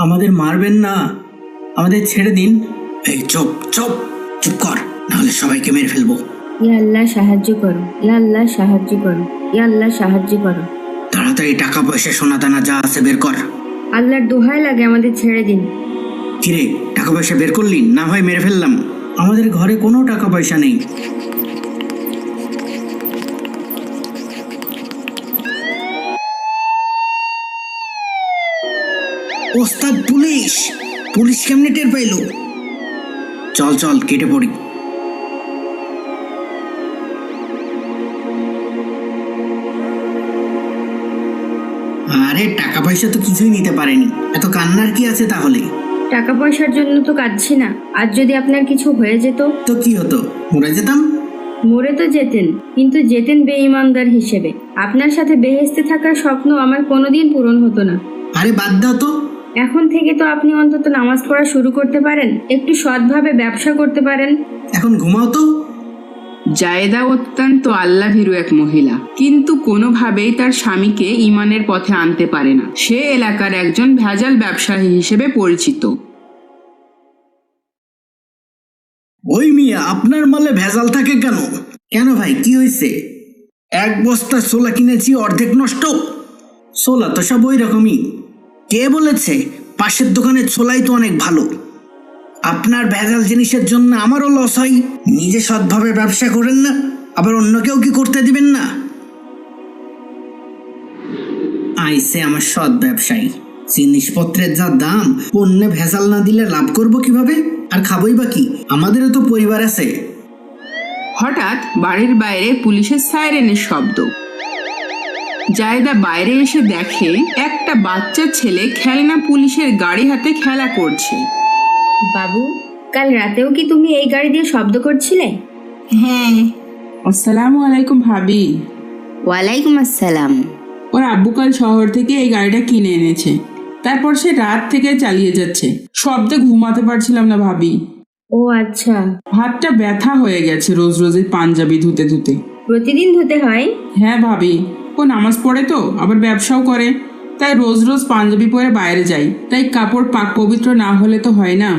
আমাদের মারবেন না, আমাদের ছেড়ে দিন। এই চুপ চুপ চুপ কর, নাহলে সবাইকে মেরে ফেলবো। ইয়া আল্লাহ সাহায্য করো, ইয়া আল্লাহ সাহায্য করো, ইয়া আল্লাহ সাহায্য করো। তাড়াতাড়ি টাকা পয়সা সোনা দানা যা আছে বের কর। আল্লাহর দোহাই লাগে আমাদের ছেড়ে দিন। কিরে, টাকা পয়সা বের করলি? না হয় মেরে ফেললাম। আমাদের ঘরে কোনো টাকা পয়সা নেই। ওস্তাদ, পুলিশ! পুলিশ কেমনে টের পাইলো? চল চল কেটে পড়ি। আরে টাকা পয়সা তো কিছুই নিতে পারেনি, এত কান্নার কি আছে তাহলে? টাকা পয়সার জন্য তো কাঁদছি না। আজ যদি আপনার কিছু হয়ে যেত? তো কি হতো, মরে যেতাম। মরে তো যেতেন, কিন্তু যেতেন বেঈমানদার হিসেবে। আপনার সাথে বেহেশতে থাকার স্বপ্ন আমার কোনোদিন পূরণ হতো না। আরে বাদ দাও তো। এখন থেকে তো আপনি অন্তত নামাজ পড়া শুরু করতে পারেন, একটু সৎভাবে ব্যবসা করতে পারেন। এখন ঘুমাও তো। জায়েদা অত্যন্ত আল্লাভীরু এক মহিলা, কিন্তু কোনোভাবেই তার স্বামীকে ঈমানের পথে আনতে পারে না। সে এলাকার একজন ভেজাল ব্যবসায়ী হিসেবে পরিচিত। ওই মিয়া, আপনার মালে ভেজাল থাকে কেন? কেন ভাই, কি হয়েছে? এক বস্তা ছোলা কিনেছি, অর্ধেক নষ্ট। ছোলা তো সব ওই রকমই। কে বলেছে? পাশের দোকানের ছোলাই তো অনেক ভালো। আপনার ভেজাল জিনিসের জন্য আমারও লস হয়। নিজে সৎভাবে ব্যবসা করেন না, আবার অন্যকেও কি করতে দিবেন না? আইসে আমার সৎ ব্যবসায়ী। জিনিসপত্রের যা দাম, পণ্যে ভেজাল না দিলে লাভ করব কিভাবে? আর খাবই বা কি? আমাদেরও তো পরিবার আছে। হঠাৎ বাড়ির বাইরে পুলিশের সাইরেনের শব্দ। জায়েদা বাইরে এসে দেখে একটা বাচ্চা ছেলে খেলনা পুলিশের গাড়ি হাতে খেলা করছে। বাবু, কাল রাতেও কি তুমি এই গাড়ি দিয়ে শব্দ করছিলে? হ্যাঁ। আসসালামু আলাইকুম ভাবি। ওয়ালাইকুম আসসালাম। ওর আব্বু কাল শহর থেকে এই গাড়িটা কিনে এনেছে, তারপর সে রাত থেকে চালিয়ে যাচ্ছে। শব্দে ঘুমাতে পারছিলাম না ভাবি। ও আচ্ছা। হাতটা ব্যথা হয়ে গেছে রোজ রোজ এই পাঞ্জাবি ধুতে ধুতে। প্রতিদিন ধুতে হয়? হ্যাঁ ভাবি, ও নামাজ পড়ে তো, আবার ব্যবসাও করে, তাই রোজ রোজ পাঞ্জাবি পরে বাইরে যাই, তাই কাপড় পাক পবিত্র না হলে তো হয় না।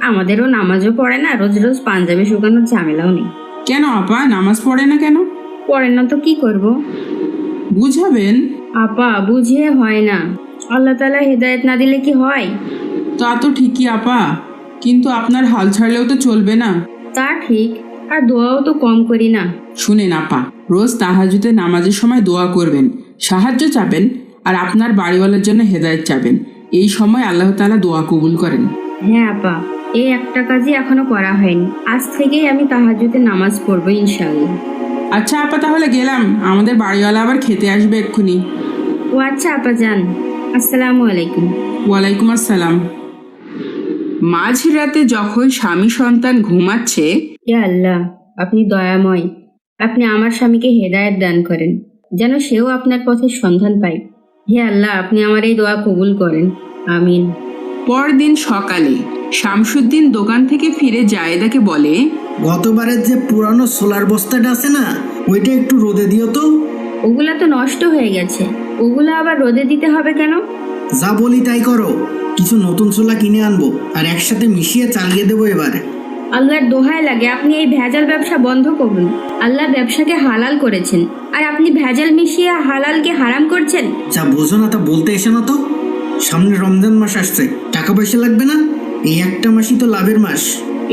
আমাদেরও নামাজও পড়ে না, রোজ রোজ পাঞ্জাবি শুকানোর ঝামেলাও নেই। কেন আপা, নামাজ পড়ে না কেন? পড়েন না তো কি করব? বুঝাবেন। আপা, বুঝিয়ে হয় না। আল্লাহ তাআলা হেদায়েত না দিলে কি হয়? তা তো ঠিকই আপা, কিন্তু আপনার হাল ছাড়লেও তো চলবে না। তা ঠিক, আর দোয়াও তো কম করি না। শুনেন আপা, রোজ তাহাজ্জুদে নামাজের সময় দোয়া করবেন, সাহায্য চাবেন, আর আপনার বাড়িওয়ালার জন্য হেদায়েত চাবেন। এই সময় আল্লাহ তাআলা দোয়া কবুল করেন। হ্যাঁ আপা, এই একটা কাজই এখনো করা হয়নি। আজ থেকেই আমি তাহাজ্জুদে নামাজ পড়বো ইনশাআল্লাহ। আচ্ছা আপা, তাহলে গেলাম, আমাদের বাড়িওয়ালা আবার খেতে আসবে এক্ষুনি। ও আচ্ছা আপা, যান। আসসালামু আলাইকুম। ওয়ালাইকুম আসসালাম। মাঝরাতে যখন স্বামী সন্তান ঘুমাচ্ছে, ইয়া আল্লাহ, আপনি দয়াময়। আপনি আমার স্বামীকে হেদায়েত দান করেন, যেন সেও আপনার পথের সন্ধান পায়। হে আল্লাহ, আপনি আমার এই দোয়া কবুল করেন। আমিন। পরদিন সকালে শামসুদ্দিন দোকান থেকে ফিরে জায়েদাকে বলে, গতবারের যে পুরানো সোলার বস্তাটা আছে না, ওইটা একটু রোদে দিও তো। ওগুলা তো নষ্ট হয়ে গেছে, ওগুলা আবার রোদে দিতে হবে কেন? যা বলি তাই করো। কিছু নতুন ছোলা কিনে আনবো, আর একসাথে মিশিয়ে চালিয়ে দেবো এবার। আল্লাহর দোহাই লাগে, আপনি এই ভেজাল ব্যবসা বন্ধ করুন। আল্লাহ ব্যবসাকে হালাল করেছেন, আর আপনি ভেজাল মিশিয়ে হালালকে হারাম করছেন। যা বোঝো না তা বলতে এসে না তো। সামনে রমজান মাস আসছে, টাকা পয়সা লাগবে না? এই একটা মাসই তো লাভের মাস।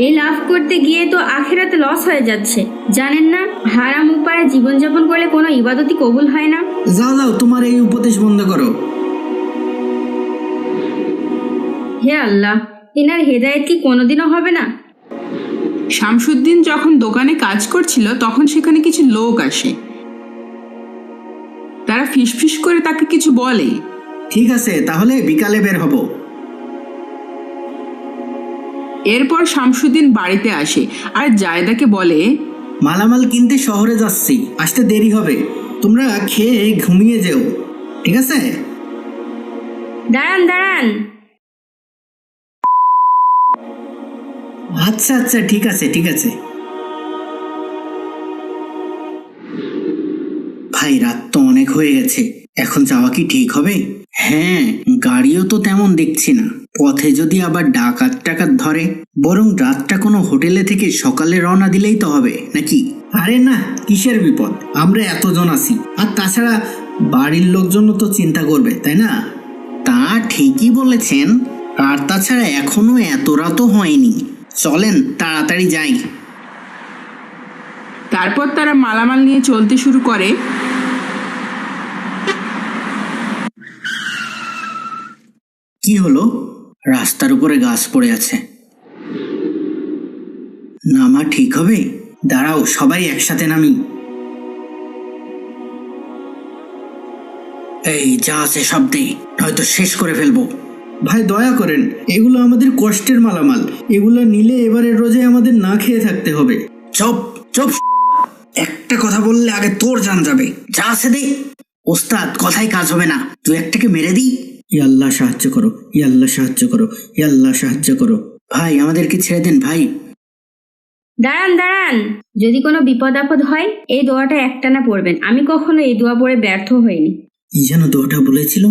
এই লাভ করতে গিয়ে তো আখিরাতে লস হয়ে যাচ্ছে, জানেন না? হারাম উপায়ে জীবনযাপন করলে কোনো ইবাদতই কবুল হয় না। যাও যাও, তোমার এই উপদেশ বন্ধ করো। হে আল্লাহ, এনার হেদায়েত কি কোনোদিনও হবে না? শামসুদ্দিন যখন দোকানে কাজ করছিল তখন সেখানে কিছু লোক আসে। তারা ফিসফিস করে তাকে কিছু বলে। ঠিক আছে, তাহলে বিকালে বের হব। এরপর শামসুদ্দিন বাড়িতে আসে আর জায়েদাকে বলে, মালামাল কিনতে শহরে যাচ্ছি, আসতে দেরি হবে। তোমরা খেয়ে ঘুমিয়ে যেও, ঠিক আছে? দাঁড়ান দাঁড়ান। আচ্ছা আচ্ছা, ঠিক আছে ঠিক আছে। ভাই, রাত তো অনেক হয়ে গেছে, এখন যাওয়া কি ঠিক হবে? হ্যাঁ, গাড়িও তো তেমন দেখছি না। পথে যদি আবার ডাকাত টাকাত ধরে, বরং রাতটা কোনো হোটেলে থেকে সকালে রওনা দিলেই তো হবে নাকি? আরে না, কিসের বিপদ, আমরা এতজন আছি। আর তাছাড়া বাড়ির লোকজন তো চিন্তা করবে, তাই না? তা ঠিকই বলেছেন। আর তাছাড়া এখনো এত রাতও হয়নি। চলেন তাড়াতাড়ি যাই। তারপর তারা মালামাল নিয়ে চলতে শুরু করে। কি হলো? রাস্তার উপরে গাছ পড়ে আছে। নামা ঠিক হবে? দাঁড়াও, সবাই একসাথে নামি। এই যা আছে সব দে, নয়তো শেষ করে ফেলবো। ভাই দয়া করেন, এগুলো আমাদের কষ্টের মালামাল। এগুলো নিলে এবারের রোজে আমাদের না খেয়ে থাকতে হবে। চুপ চুপ, একটা কথা বললে আগে তোর জান যাবে। যা আছে দে। ওস্তাদ, কথাই কাজ হবে না, তুই একটাকে মেরে দিই। আল্লাহ সাহায্য করো, আল্লাহ সাহায্য করো, আল্লাহ সাহায্য করো। ভাই আমাদেরকে ছেড়ে দেন ভাই। দাঁড়ান দাঁড়ান, যদি কোনো বিপদ আপদ হয় এই দোয়াটা একটানা পড়বেন। আমি কখনো এই দোয়া পড়ে ব্যর্থ হইনি। কি যেন দোয়াটা বলেছিল?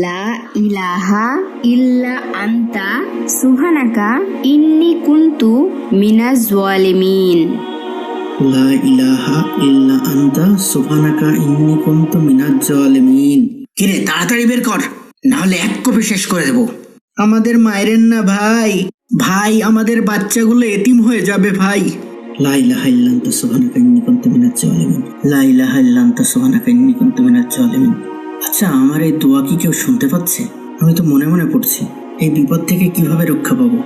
লা ইলাহা ইল্লা আনতা সুবহানাকা ইন্নী কুনতু মিনাজ জালিমিন। লা ইলাহা ইল্লা আনতা সুবহানাকা ইন্নী কুনতু মিনাজ জালিমিন। কিরে, তাড়াতাড়ি বের কর, না হলে এক কপি শেষ করে দেব। আমাদের মায়েরেন না ভাই, ভাই আমাদের বাচ্চাগুলো এতিম হয়ে যাবে ভাই। লা ইলাহা ইল্লা আনতা সুবহানাকা ইন্নী কুনতু মিনাজ জালিমিন। লা ইলাহা ইল্লা আনতা সুবহানাকা ইন্নী কুনতু মিনাজ জালিমিন। আচ্ছা, আমার এই দোয়া কি কেউ শুনতে পাচ্ছে? আমি তো মনে মনে পড়ছি। এই বিপদ থেকে কিভাবে রক্ষা পাবো?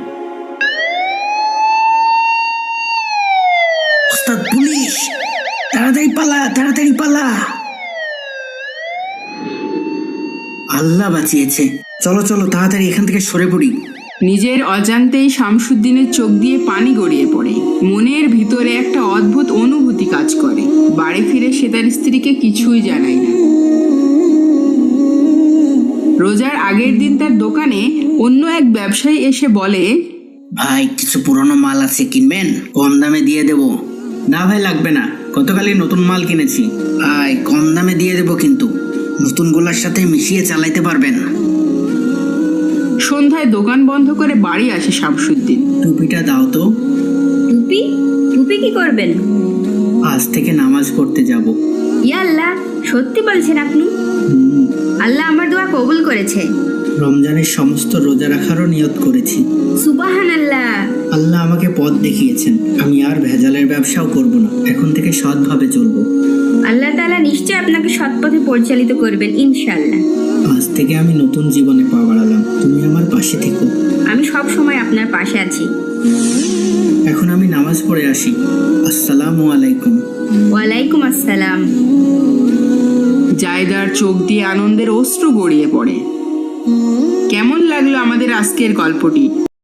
ওস্তাদ, পুলিশ! তাড়াতাড়ি পালা, তাড়াতাড়ি পালা। আল্লাহ বাঁচিয়েছে। চলো চলো, তাড়াতাড়ি এখান থেকে সরে পড়ি। নিজের অজান্তেই শামসুদ্দিনের চোখ দিয়ে পানি গড়িয়ে পড়ে। মনের ভিতরে একটা অদ্ভুত অনুভূতি কাজ করে। বাড়ি ফিরে সে তার স্ত্রীকে কিছুই জানায় না। রোজার আগের দিন তার দোকানে অন্য এক ব্যবসায়ী এসে বলে, ভাই কিছু পুরনো মাল আছে, কিনবেন? কম দামে দিয়ে দেব। না ভাই, লাগবে না, গতকালই নতুন মাল কিনেছি। ভাই কম দামে দিয়ে দেব, কিন্তু নতুন গুলার সাথে মিশিয়ে চালাইতে পারবেন। সন্ধ্যায় দোকান বন্ধ করে বাড়ি আসে শামসুদ্দিন। টুপিটা দাও তো। টুপি? টুপি কি করবেন? আজ থেকে নামাজ পড়তে যাব। ইয়া আল্লাহ, সত্যি বলছেন আপনি? আল্লাহ আমার দোয়া কবুল করেছে। রমজানের সমস্ত রোজা রাখারও নিয়ত করেছি। সুবহানাল্লাহ। আল্লাহ আমাকে পথ দেখিয়েছেন। আমি আর ভেজালের ব্যবসাও করব না, এখন থেকে সৎভাবে চলবো। আল্লাহ তাআলা নিশ্চয় আপনাকে সৎ পথে পরিচালিত করবেন ইনশাআল্লাহ। আজ থেকে আমি নতুন জীবনে পা বাড়ালাম। তুমি আমার পাশে থেকো। আমি সব সময় আপনার পাশে আছি। এখন আমি নামাজ পড়ে আসি। আসসালামু আলাইকুম। ওয়ালাইকুম আসসালাম। জায়দার চোখ দিয়ে আনন্দের অশ্রু গড়িয়ে পড়ে। কেমন লাগলো আমাদের আজকের গল্পটি?